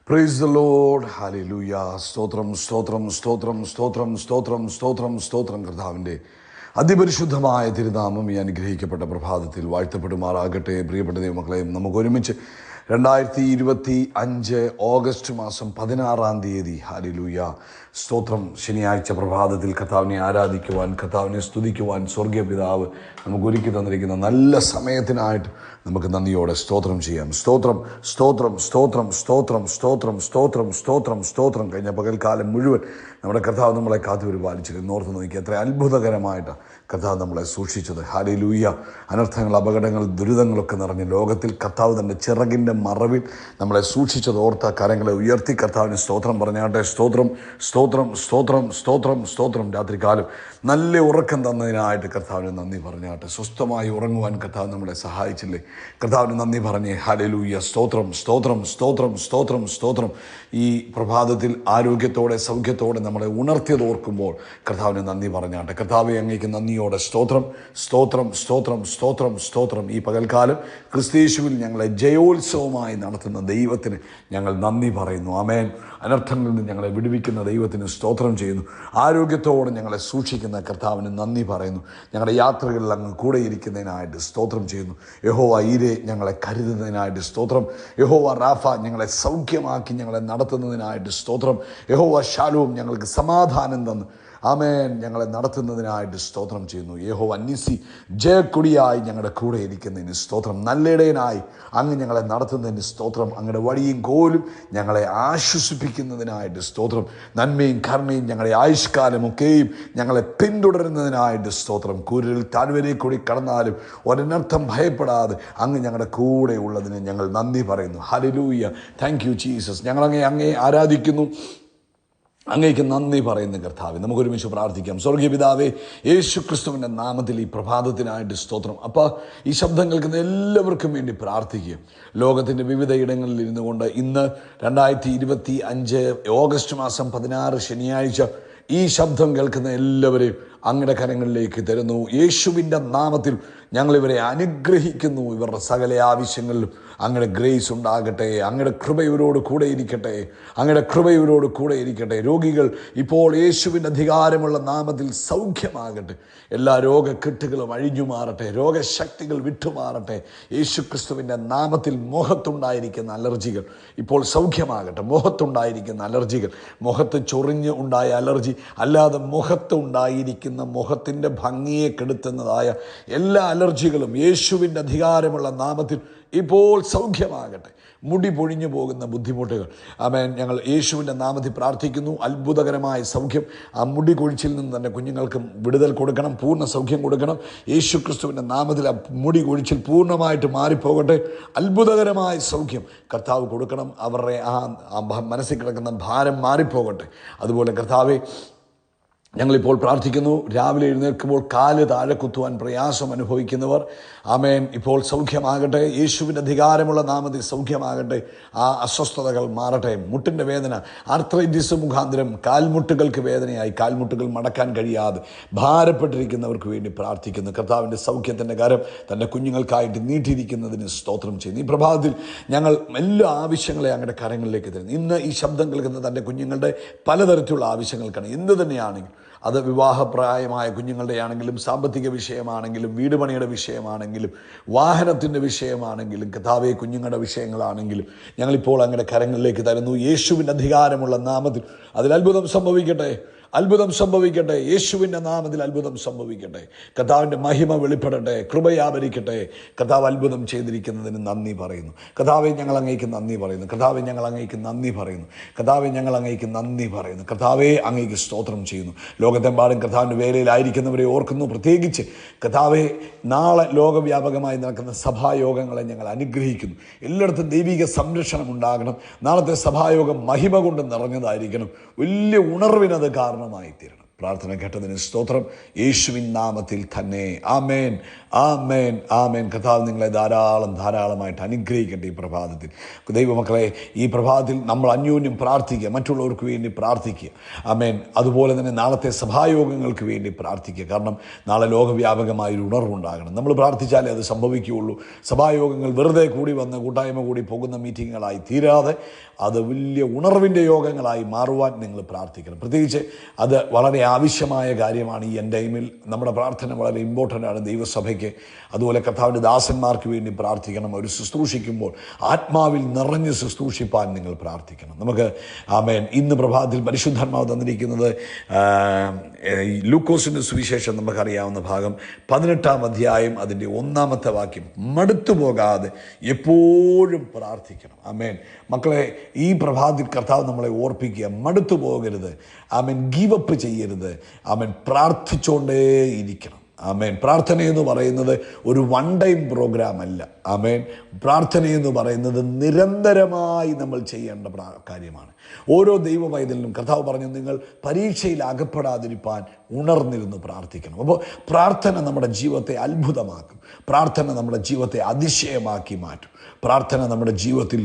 Praise the Lord. Hallelujah. സ്തോത്രം സ്തോത്രം സ്തോത്രം സ്തോത്രം സ്തോത്രം സ്തോത്രം സ്തോത്രം. കർത്താവിൻ്റെ അതിപരിശുദ്ധമായ തിരുനാമം ഈ അനുഗ്രഹിക്കപ്പെട്ട പ്രഭാതത്തിൽ വാഴ്ത്തപ്പെടുമാറാകട്ടെ. പ്രിയപ്പെട്ട ദൈവമക്കളെ, നമുക്ക് ഒരുമിച്ച് 2025 ഓഗസ്റ്റ് മാസം 16 ഹല്ലേലൂയ സ്തോത്രം, ശനിയാഴ്ച പ്രഭാതത്തിൽ കർത്താവിനെ ആരാധിക്കുവാൻ, കർത്താവിനെ സ്തുതിക്കുവാൻ സ്വർഗീയ പിതാവ് നമുക്ക് ഒരുക്കി തന്നിരിക്കുന്ന നല്ല സമയത്തിനായിട്ട് നമുക്ക് നന്ദിയോടെ സ്തോത്രം ചെയ്യാം. സ്തോത്രം സ്തോത്രം സ്തോത്രം സ്തോത്രം സ്തോത്രം സ്തോത്രം സ്തോത്രം സ്തോത്രം. കഴിഞ്ഞ പകൽക്കാലം മുഴുവൻ നമ്മുടെ കർത്താവ് നമ്മളെ കാത്തു പരിപാലിച്ചിരുന്നു. ഓർത്ത് നോക്കി എത്ര അത്ഭുതകരമായിട്ട് കർത്താവ് നമ്മളെ സൂക്ഷിച്ചത്. ഹല്ലേലൂയ. അനർത്ഥങ്ങൾ, അപകടങ്ങൾ, ദുരിതങ്ങളൊക്കെ നിറഞ്ഞ ലോകത്തിൽ കർത്താവ് തൻ്റെ ചിറകിൻ്റെ മറവിൽ നമ്മളെ സൂക്ഷിച്ചത് ഓർത്ത കരങ്ങളെ ഉയർത്തി കർത്താവിന് സ്തോത്രം പറഞ്ഞാട്ടെ. സ്തോത്രം സ്തോത്രം സ്തോത്രം സ്തോത്രം സ്തോത്രം. രാത്രികാലം നല്ല ഉറക്കം തന്നതിനായിട്ട് കർത്താവിന് നന്ദി പറഞ്ഞാട്ടെ. സ്വസ്ഥമായി ഉറങ്ങുവാൻ കർത്താവ് നമ്മളെ സഹായിച്ചില്ലേ? കർത്താവിന് നന്ദി പറഞ്ഞേ. ഹല്ലേലൂയ. സ്തോത്രം സ്തോത്രം സ്തോത്രം സ്തോത്രം സ്തോത്രം. ഈ പ്രഭാതത്തിൽ ആരോഗ്യത്തോടെ സൗഖ്യത്തോടെ നമ്മളെ ഉണർത്തിയത് ഓർക്കുമ്പോൾ കർത്താവിന് നന്ദി പറഞ്ഞാട്ടെ. കർത്താവെ, അങ്ങേക്ക് നന്ദിയോടെ സ്തോത്രം സ്തോത്രം സ്തോത്രം സ്തോത്രം സ്തോത്രം. ഈ പകൽക്കാലം ക്രിസ്തയേശുവിൽ ഞങ്ങളെ ജയോത്സവമായി നടത്തുന്ന ദൈവത്തിന് ഞങ്ങൾ നന്ദി പറയുന്നു. ആമേൻ. അനർത്ഥങ്ങളിൽ നിന്ന് ഞങ്ങളെ വിടുവിക്കുന്ന ദൈവത്തിന് സ്തോത്രം ചെയ്യുന്നു. ആരോഗ്യത്തോടെ ഞങ്ങളെ സൂക്ഷിക്കുന്ന കർത്താവിന് നന്ദി പറയുന്നു. ഞങ്ങളുടെ യാത്രകളിൽ അങ്ങ് കൂടെ ഇരിക്കുന്നതിനായിട്ട് സ്തോത്രം ചെയ്യുന്നു. യഹോവ ഈരെ ഞങ്ങളെ കരുതുന്നതിനായിട്ട് സ്തോത്രം. യഹോവ റാഫ ഞങ്ങളെ സൗഖ്യമാക്കി ഞങ്ങളെ നടത്തുന്നതിനായിട്ട് സ്തോത്രം. യഹോവ ശാലോം ഞങ്ങൾക്ക് സമാധാനം തന്ന് ആമേൻ ഞങ്ങളെ നടത്തുന്നതിനായിട്ട് സ്തോത്രം ചെയ്യുന്നു. യഹോവ നിസി ജയക്കൊടിയായി ഞങ്ങളുടെ കൂടെ ഇരിക്കുന്നതിന് സ്തോത്രം. നല്ലിടയനായി അങ്ങ് ഞങ്ങളെ നടത്തുന്നതിന് സ്തോത്രം. അങ്ങയുടെ വഴിയും കോലും ഞങ്ങളെ ആശ്വസിപ്പിക്കുന്നതിനായിട്ട് സ്തോത്രം. നന്മയും കരുണയും ഞങ്ങളുടെ ആയുഷ്കാലമൊക്കെയും ഞങ്ങളെ പിന്തുടരുന്നതിനായിട്ട് സ്തോത്രം. കൂരിൽ താഴ്വരയിൽ കൂടി കടന്നാലും ഒരനർത്ഥം ഭയപ്പെടാതെ അങ്ങ് ഞങ്ങളുടെ കൂടെ ഉള്ളതിന് ഞങ്ങൾ നന്ദി പറയുന്നു. ഹല്ലേലൂയ. Thank you Jesus. ഞങ്ങൾ അങ്ങേ ആരാധിക്കുന്നു, അങ്ങേക്ക് നന്ദി പറയുന്ന കർത്താവേ. നമുക്കൊരുമിച്ച് പ്രാർത്ഥിക്കാം. സ്വർഗീയ പിതാവേ, യേശു ക്രിസ്തുവിൻ്റെ നാമത്തിൽ ഈ പ്രഭാതത്തിനായിട്ട് സ്തോത്രം. അപ്പോൾ ഈ ശബ്ദം കേൾക്കുന്ന എല്ലാവർക്കും വേണ്ടി പ്രാർത്ഥിക്കുക. ലോകത്തിൻ്റെ വിവിധ ഇടങ്ങളിൽ ഇരുന്നു കൊണ്ട് ഇന്ന് 2025 ഓഗസ്റ്റ് മാസം 16 ശനിയാഴ്ച ഈ ശബ്ദം കേൾക്കുന്ന എല്ലാവരെയും അങ്ങയുടെ കരങ്ങളിലേക്ക് തരുന്നു. യേശുവിൻ്റെ നാമത്തിൽ ഞങ്ങളിവരെ അനുഗ്രഹിക്കുന്നു. ഇവരുടെ സകല ആവശ്യങ്ങളിലും അങ്ങയുടെ ഗ്രേസ് ഉണ്ടാകട്ടെ. അങ്ങയുടെ കൃപ ഇവരോട് കൂടെ ഇരിക്കട്ടെ. അങ്ങയുടെ കൃപ ഇവരോട് കൂടെ ഇരിക്കട്ടെ. രോഗികൾ ഇപ്പോൾ യേശുവിൻ്റെ അധികാരമുള്ള നാമത്തിൽ സൗഖ്യമാകട്ടെ. എല്ലാ രോഗക്കെട്ടുകളും അഴിഞ്ഞു മാറട്ടെ. രോഗശക്തികൾ വിട്ടുമാറട്ടെ. യേശു ക്രിസ്തുവിൻ്റെ നാമത്തിൽ മുഖത്തുണ്ടായിരിക്കുന്ന അലർജികൾ ഇപ്പോൾ സൗഖ്യമാകട്ടെ. മുഖത്തുണ്ടായിരിക്കുന്ന അലർജികൾ, മുഖത്ത് ചൊറിഞ്ഞ് ഉണ്ടായ അലർജി അല്ലാതെ മുഖത്തുണ്ടായിരിക്കുന്ന മുഖത്തിൻ്റെ ഭംഗിയെ കെടുത്തുന്നതായ എല്ലാ അലർജികളും യേശുവിൻ്റെ അധികാരമുള്ള നാമത്തിൽ ഇപ്പോൾ സൗഖ്യമാകട്ടെ. മുടി പൊഴിഞ്ഞു പോകുന്ന ബുദ്ധിമുട്ടുകൾ ആമേൻ, ഞങ്ങൾ യേശുവിൻ്റെ നാമത്തിൽ പ്രാർത്ഥിക്കുന്നു. അത്ഭുതകരമായ സൗഖ്യം ആ മുടി കൊഴിച്ചിൽ നിന്ന് തന്നെ കുഞ്ഞുങ്ങൾക്ക് വിടുതൽ കൊടുക്കണം, പൂർണ്ണ സൗഖ്യം കൊടുക്കണം. യേശു ക്രിസ്തുവിൻ്റെ നാമത്തിൽ ആ മുടി കൊഴിച്ചിൽ പൂർണ്ണമായിട്ട് മാറിപ്പോകട്ടെ. അത്ഭുതകരമായ സൗഖ്യം കർത്താവ് കൊടുക്കണം. അവരുടെ ആ മനസ്സിൽ കിടക്കുന്ന ഭാരം മാറിപ്പോകട്ടെ. അതുപോലെ കർത്താവെ, ഞങ്ങളിപ്പോൾ പ്രാർത്ഥിക്കുന്നു. രാവിലെ എഴുന്നേൽക്കുമ്പോൾ കാല് താഴെ കുത്തുവാൻ പ്രയാസം അനുഭവിക്കുന്നവർ ആമേൻ ഇപ്പോൾ സൗഖ്യമാകട്ടെ. യേശുവിൻ്റെ അധികാരമുള്ള നാമത്തിൽ സൗഖ്യമാകട്ടെ. ആ അസ്വസ്ഥതകൾ മാറട്ടെ. മുട്ടിൻ്റെ വേദന, ആർത്രൈറ്റിസ് മുഖാന്തരം കാൽമുട്ടുകൾക്ക് വേദനയായി കാൽമുട്ടുകൾ മടക്കാൻ കഴിയാതെ ഭാരപ്പെട്ടിരിക്കുന്നവർക്ക് വേണ്ടി പ്രാർത്ഥിക്കുന്നു. കർത്താവിൻ്റെ സൗഖ്യത്തിൻ്റെ കരം തൻ്റെ കുഞ്ഞുങ്ങൾക്കായിട്ട് നീട്ടിയിരിക്കുന്നതിന് സ്തോത്രം ചെയ്യുന്നു. ഈ പ്രഭാതത്തിൽ ഞങ്ങൾ എല്ലാ ആവശ്യങ്ങളെ അങ്ങയുടെ കരങ്ങളിലേക്ക് തരുന്നു. ഇന്ന് ഈ ശബ്ദം കേൾക്കുന്ന തൻ്റെ കുഞ്ഞുങ്ങളുടെ പലതരത്തിലുള്ള ആവശ്യങ്ങൾക്കാണ്. എന്ത് തന്നെയാണെങ്കിലും, അത് വിവാഹപ്രായമായ കുഞ്ഞുങ്ങളുടെ ആണെങ്കിലും, സാമ്പത്തിക വിഷയമാണെങ്കിലും, വീട് പണിയുടെ വിഷയമാണെങ്കിലും, വാഹനത്തിൻ്റെ വിഷയമാണെങ്കിലും, കർത്താവേ കുഞ്ഞുങ്ങളുടെ വിഷയങ്ങളാണെങ്കിലും ഞങ്ങളിപ്പോൾ അങ്ങയുടെ കരങ്ങളിലേക്ക് തരുന്നു. യേശുവിൻ്റെ അധികാരമുള്ള നാമത്തിൽ അതിൽ അത്ഭുതം സംഭവിക്കട്ടെ. അത്ഭുതം സംഭവിക്കട്ടെ. യേശുവിൻ്റെ നാമത്തിൽ അത്ഭുതം സംഭവിക്കട്ടെ. കർത്താവിൻ്റെ മഹിമ വെളിപ്പെടട്ടെ. കൃപയാവരിക്കട്ടെ. കർത്താവ് അത്ഭുതം ചെയ്തിരിക്കുന്നതിന് നന്ദി പറയുന്നു. കർത്താവെ, ഞങ്ങൾ അങ്ങേക്ക് നന്ദി പറയുന്നു. കർത്താവെ, ഞങ്ങൾ അങ്ങേക്ക് നന്ദി പറയുന്നു. കർത്താവെ, ഞങ്ങൾ അങ്ങേക്ക് നന്ദി പറയുന്നു. കർത്താവെ, അങ്ങേക്ക് സ്തോത്രം ചെയ്യുന്നു. ലോകത്തെമ്പാടും കർത്താവിൻ്റെ വേലയിലായിരിക്കുന്നവരെ ഓർക്കുന്നു. പ്രത്യേകിച്ച് കർത്താവെ, നാളെ ലോകവ്യാപകമായി നടക്കുന്ന സഭായോഗങ്ങളെ ഞങ്ങൾ അനുഗ്രഹിക്കുന്നു. എല്ലായിടത്തും ദൈവിക സംരക്ഷണം ഉണ്ടാകണം. നാളത്തെ സഭായോഗം മഹിമ കൊണ്ട് നിറഞ്ഞതായിരിക്കണം. വലിയ ഉണർവിനത് കാരണമായി തീരണം. പ്രാർത്ഥന കേട്ടതിന് സ്തോത്രം. യേശുവിൻ നാമത്തിൽ തന്നെ ആമേൻ, ആമേൻ, ആമേൻ. കർത്താവ് നിങ്ങളെ ധാരാളമായിട്ട് അനുഗ്രഹിക്കട്ടെ ഈ പ്രഭാതത്തിൽ. ദൈവമക്കളെ, ഈ പ്രഭാതത്തിൽ നമ്മൾ അന്യോന്യം പ്രാർത്ഥിക്കുക, മറ്റുള്ളവർക്ക് വേണ്ടി പ്രാർത്ഥിക്കുക. ആമേൻ. അതുപോലെ തന്നെ നാളത്തെ സഭായോഗങ്ങൾക്ക് വേണ്ടി പ്രാർത്ഥിക്കുക. കാരണം നാളെ ലോകവ്യാപകമായൊരു ഉണർവുണ്ടാകണം. നമ്മൾ പ്രാർത്ഥിച്ചാലേ അത് സംഭവിക്കുകയുള്ളൂ. സഭായോഗങ്ങൾ വെറുതെ കൂടി വന്ന് കൂട്ടായ്മ കൂടി പോകുന്ന മീറ്റിങ്ങുകളായി തീരാതെ അത് വലിയ ഉണർവിൻ്റെ യോഗങ്ങളായി മാറുവാൻ നിങ്ങൾ പ്രാർത്ഥിക്കണം. പ്രത്യേകിച്ച് അത് വളരെ ആവശ്യമായ കാര്യമാണ്. ഈ ടൈമിൽ നമ്മുടെ പ്രാർത്ഥന വളരെ ഇമ്പോർട്ടൻ്റ് ആണ് ദൈവസഭയ്ക്ക്. അതുപോലെ കർത്താവിൻ്റെ ദാസന്മാർക്ക് വേണ്ടി പ്രാർത്ഥിക്കണം. അവർ ശുശ്രൂഷിക്കുമ്പോൾ ആത്മാവിൽ നിറഞ്ഞ് ശുശ്രൂഷിപ്പാൻ നിങ്ങൾ പ്രാർത്ഥിക്കണം. നമുക്ക് ആമേൻ. ഇന്ന് പ്രഭാതത്തിൽ പരിശുദ്ധാത്മാവ് തന്നിരിക്കുന്നത് ലൂക്കോസിൻ്റെ സുവിശേഷം നമുക്കറിയാവുന്ന ഭാഗം 18-ാം അധ്യായം അതിൻ്റെ 1-ാമത്തെ വാക്യം, മടുത്തു പോകാതെ എപ്പോഴും പ്രാർത്ഥിക്കണം. ആമേൻ. മക്കളെ, ഈ പ്രഭാതത്തിൽ കർത്താവ് നമ്മളെ ഓർപ്പിക്കുക, മടുത്തു പോകരുത്. ആമേൻ. ഗീവപ്പ് ചെയ്യരുത്. ആമേൻ. പ്രാർത്ഥിച്ചുകൊണ്ടേ ഇരിക്കണം. ആമേൻ. പ്രാർത്ഥനയെന്ന് പറയുന്നത് ഒരു വൺ ടൈം പ്രോഗ്രാം അല്ല. ആമേൻ. പ്രാർത്ഥനയെന്ന് പറയുന്നത് നിരന്തരമായി നമ്മൾ ചെയ്യേണ്ട കാര്യമാണ്. ഓരോ ദൈവ പൈതലിനും കർത്താവ് പറഞ്ഞു, നിങ്ങൾ പരീക്ഷയിൽ അകപ്പെടാതിരിപ്പാൻ ഉണർന്നിരുന്ന് പ്രാർത്ഥിക്കണം. അപ്പോൾ പ്രാർത്ഥന നമ്മുടെ ജീവിതത്തെ അത്ഭുതമാക്കും. പ്രാർത്ഥന നമ്മുടെ ജീവിതത്തെ അതിശയമാക്കി മാറ്റും. പ്രാർത്ഥന നമ്മുടെ ജീവിതത്തിൽ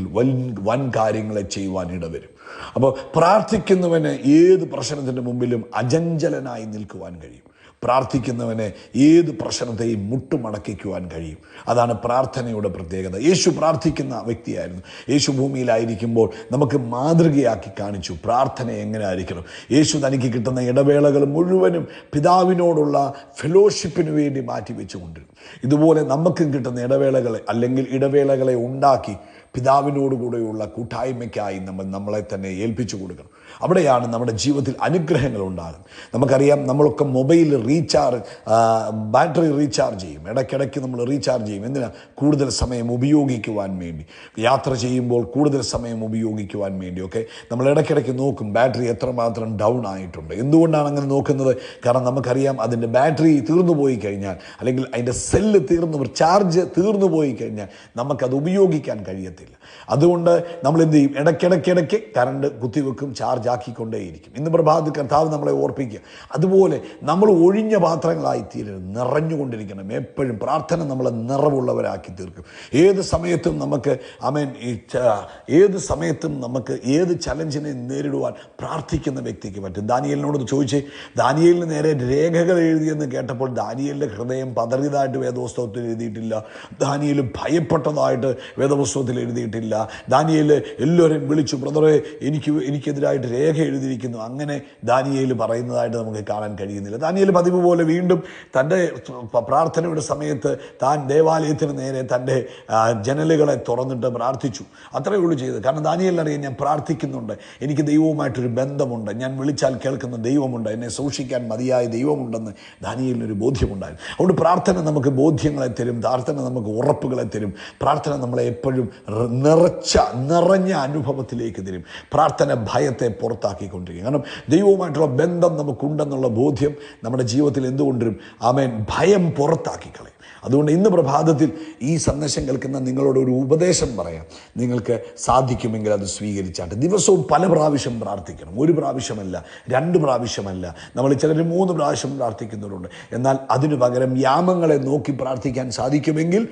വൻ കാര്യങ്ങളെ ചെയ്യുവാൻ ഇടവരും. അപ്പോൾ പ്രാർത്ഥിക്കുന്നവന് ഏത് പ്രശ്നത്തിൻ്റെ മുമ്പിലും അചഞ്ചലനായി നിൽക്കുവാൻ കഴിയും. പ്രാർത്ഥിക്കുന്നവനെ ഏത് പ്രശ്നത്തെയും മുട്ടുമടക്കിക്കുവാൻ കഴിയും. അതാണ് പ്രാർത്ഥനയുടെ പ്രത്യേകത. യേശു പ്രാർത്ഥിക്കുന്ന വ്യക്തിയായിരുന്നു. യേശു ഭൂമിയിലായിരിക്കുമ്പോൾ നമുക്ക് മാതൃകയാക്കി കാണിച്ചു പ്രാർത്ഥന എങ്ങനെ ആയിരിക്കണം. യേശു തനിക്ക് കിട്ടുന്ന ഇടവേളകൾ മുഴുവനും പിതാവിനോടുള്ള ഫെലോഷിപ്പിന് വേണ്ടി മാറ്റിവെച്ചുകൊണ്ടിരുന്നു. ഇതുപോലെ നമുക്കും കിട്ടുന്ന ഇടവേളകളെ ഉണ്ടാക്കി പിതാവിനോടുകൂടെയുള്ള കൂട്ടായ്മയ്ക്കായി നമ്മളെ തന്നെ ഏൽപ്പിച്ചു കൊടുക്കണം. അവിടെയാണ് നമ്മുടെ ജീവിതത്തിൽ അനുഗ്രഹങ്ങൾ ഉണ്ടാകുന്നത്. നമുക്കറിയാം, നമ്മളൊക്കെ മൊബൈൽ ബാറ്ററി റീചാർജ് ചെയ്യും. ഇടയ്ക്കിടയ്ക്ക് നമ്മൾ റീചാർജ് ചെയ്യും. എന്തിനാ? കൂടുതൽ സമയം ഉപയോഗിക്കുവാൻ വേണ്ടി. യാത്ര ചെയ്യുമ്പോൾ കൂടുതൽ സമയം ഉപയോഗിക്കുവാൻ വേണ്ടിയൊക്കെ നമ്മൾ ഇടയ്ക്കിടയ്ക്ക് നോക്കും ബാറ്ററി എത്രമാത്രം ഡൗൺ ആയിട്ടുണ്ട്. എന്തുകൊണ്ടാണ് അങ്ങനെ നോക്കുന്നത്? കാരണം നമുക്കറിയാം, അതിൻ്റെ ബാറ്ററി തീർന്നു പോയി കഴിഞ്ഞാൽ, അല്ലെങ്കിൽ അതിൻ്റെ ചാർജ് തീർന്നു പോയി കഴിഞ്ഞാൽ നമുക്കത് ഉപയോഗിക്കാൻ കഴിയത്തില്ല. അതുകൊണ്ട് നമ്മൾ എന്ത് ചെയ്യും? ഇടയ്ക്കിടയ്ക്ക് കറണ്ട് കുത്തിവെക്കും, ചാർജ് ആക്കിക്കൊണ്ടേയിരിക്കും. ഇന്ന് പ്രഭാതത്തിൽ കർത്താവ് നമ്മളെ ഓർപ്പിക്കുക, അതുപോലെ നമ്മൾ ഒഴിഞ്ഞ പാത്രങ്ങളായി തീരരുത്, നിറഞ്ഞുകൊണ്ടിരിക്കണം. എപ്പോഴും പ്രാർത്ഥന നമ്മളെ നിറവുള്ളവരാക്കി തീർക്കും. ഏത് സമയത്തും നമുക്ക് ഏത് ചലഞ്ചിനെ നേരിടുവാൻ പ്രാർത്ഥിക്കുന്ന വ്യക്തിക്ക് പറ്റും. ദാനിയേലിനോട് ചോദിച്ചേ, ദാനിയേലിന് നേരെ രേഖകൾ എഴുതിയെന്ന് കേട്ടപ്പോൾ ദാനിയേലിൻ്റെ ഹൃദയം പതറിയതായിട്ട് വേദപുസ്തകത്തിൽ എഴുതിയിട്ടില്ല. ദാനിയേൽ ഭയപ്പെട്ടതായിട്ട് വേദപുസ്തകത്തിൽ എഴുതിയിട്ടില്ല. ദാനിയേൽ എല്ലാവരെയും വിളിച്ചു, ബ്രദറെ, എനിക്കെതിരായിട്ട് രേഖ എഴുതിയിരിക്കുന്നു, അങ്ങനെ ദാനിയേൽ പറയുന്നതായിട്ട് നമുക്ക് കാണാൻ കഴിയുന്നില്ല. ദാനിയേൽ പതിവ് പോലെ വീണ്ടും തൻ്റെ പ്രാർത്ഥനയുടെ സമയത്ത് താൻ ദേവാലയത്തിന് നേരെ തൻ്റെ ജനലുകളെ തുറന്നിട്ട് പ്രാർത്ഥിച്ചു. അത്രയേ ഉള്ളൂ ചെയ്തത്. കാരണം ദാനിയേലിനറിയാം, ഞാൻ പ്രാർത്ഥിക്കുന്നുണ്ട്, എനിക്ക് ദൈവവുമായിട്ടൊരു ബന്ധമുണ്ട്, ഞാൻ വിളിച്ചാൽ കേൾക്കുന്ന ദൈവമുണ്ട്, എന്നെ സൂക്ഷിക്കാൻ മതിയായ ദൈവമുണ്ടെന്ന് ദാനിയേലിനൊരു ബോധ്യമുണ്ടായിരുന്നു. അതുകൊണ്ട് പ്രാർത്ഥന നമുക്ക് ബോധ്യങ്ങളെ തരും. പ്രാർത്ഥന നമുക്ക് ഉറപ്പുകളെ തരും. പ്രാർത്ഥന നമ്മളെ എപ്പോഴും നിറഞ്ഞ അനുഭവത്തിലേക്ക് തരും. പ്രാർത്ഥന ഭയത്തെ പുറത്താക്കിക്കൊണ്ടിരിക്കും. കാരണം ദൈവവുമായിട്ടുള്ള ബന്ധം നമുക്കുണ്ടെന്നുള്ള ബോധ്യം നമ്മുടെ ജീവിതത്തിൽ എന്തുകൊണ്ടും ഭയം പുറത്താക്കി കളയും. അതുകൊണ്ട് ഇന്ന് പ്രഭാതത്തിൽ ഈ സന്ദേശം കേൾക്കുന്ന നിങ്ങളോട് ഒരു ഉപദേശം പറയാം. നിങ്ങൾക്ക് സാധിക്കുമെങ്കിൽ അത് സ്വീകരിച്ചാട്ടെ. ദിവസവും പല പ്രാവശ്യം പ്രാർത്ഥിക്കണം. ഒരു പ്രാവശ്യമല്ല, 2 പ്രാവശ്യമല്ല. നമ്മൾ ചിലർ 3 പ്രാവശ്യം പ്രാർത്ഥിക്കുന്നവരുണ്ട്. എന്നാൽ അതിനു പകരം യാമങ്ങളെ നോക്കി പ്രാർത്ഥിക്കാൻ സാധിക്കുമെങ്കിൽ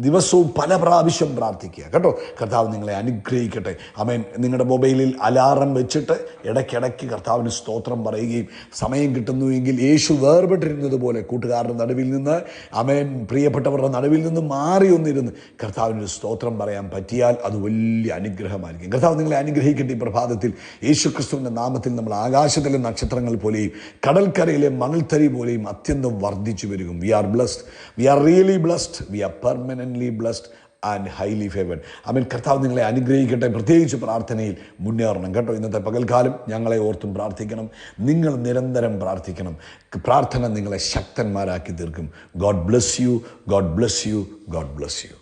ദിവസവും പല പ്രാവശ്യം പ്രാർത്ഥിക്കുക കേട്ടോ. കർത്താവ് നിങ്ങളെ അനുഗ്രഹിക്കട്ടെ. ആമേൻ. നിങ്ങളുടെ മൊബൈലിൽ അലാറം വെച്ചിട്ട് ഇടയ്ക്കിടയ്ക്ക് കർത്താവിന് സ്തോത്രം പറയുകയും, സമയം കിട്ടുന്നുവെങ്കിൽ യേശു വേർപെട്ടിരുന്നത് പോലെ കൂട്ടുകാരുടെ നടുവിൽ നിന്ന്, ആമേൻ, പ്രിയപ്പെട്ടവരുടെ നടുവിൽ നിന്ന് മാറി ഒന്നിരുന്ന് കർത്താവിനൊരു സ്തോത്രം പറയാൻ പറ്റിയാൽ അത് വലിയ അനുഗ്രഹമായിരിക്കും. കർത്താവ് നിങ്ങളെ അനുഗ്രഹിക്കട്ടെ. ഈ പ്രഭാതത്തിൽ യേശുക്രിസ്തുവിൻ്റെ നാമത്തിൽ നമ്മൾ ആകാശത്തിലെ നക്ഷത്രങ്ങൾ പോലെയും കടൽക്കരയിലെ മണൽത്തരി പോലെയും അത്യന്തം വർദ്ധിച്ചു വരികയും. We are blessed, we are really blessed, we are permanently blessed and highly favoured. Amen. കർത്താവ് നിങ്ങളെ അനുഗ്രഹിക്കട്ടെ. പ്രത്യേകിച്ച് പ്രാർത്ഥനയിൽ മുന്നേറണം കേട്ടോ. ഇന്നത്തെ പകൽക്കാലം ഞങ്ങളെ ഓർത്തും പ്രാർത്ഥിക്കണം. നിങ്ങൾ നിരന്തരം പ്രാർത്ഥിക്കണം. പ്രാർത്ഥന നിങ്ങളെ ശക്തന്മാരാക്കി തീർക്കും. God bless you, God bless you, God bless you.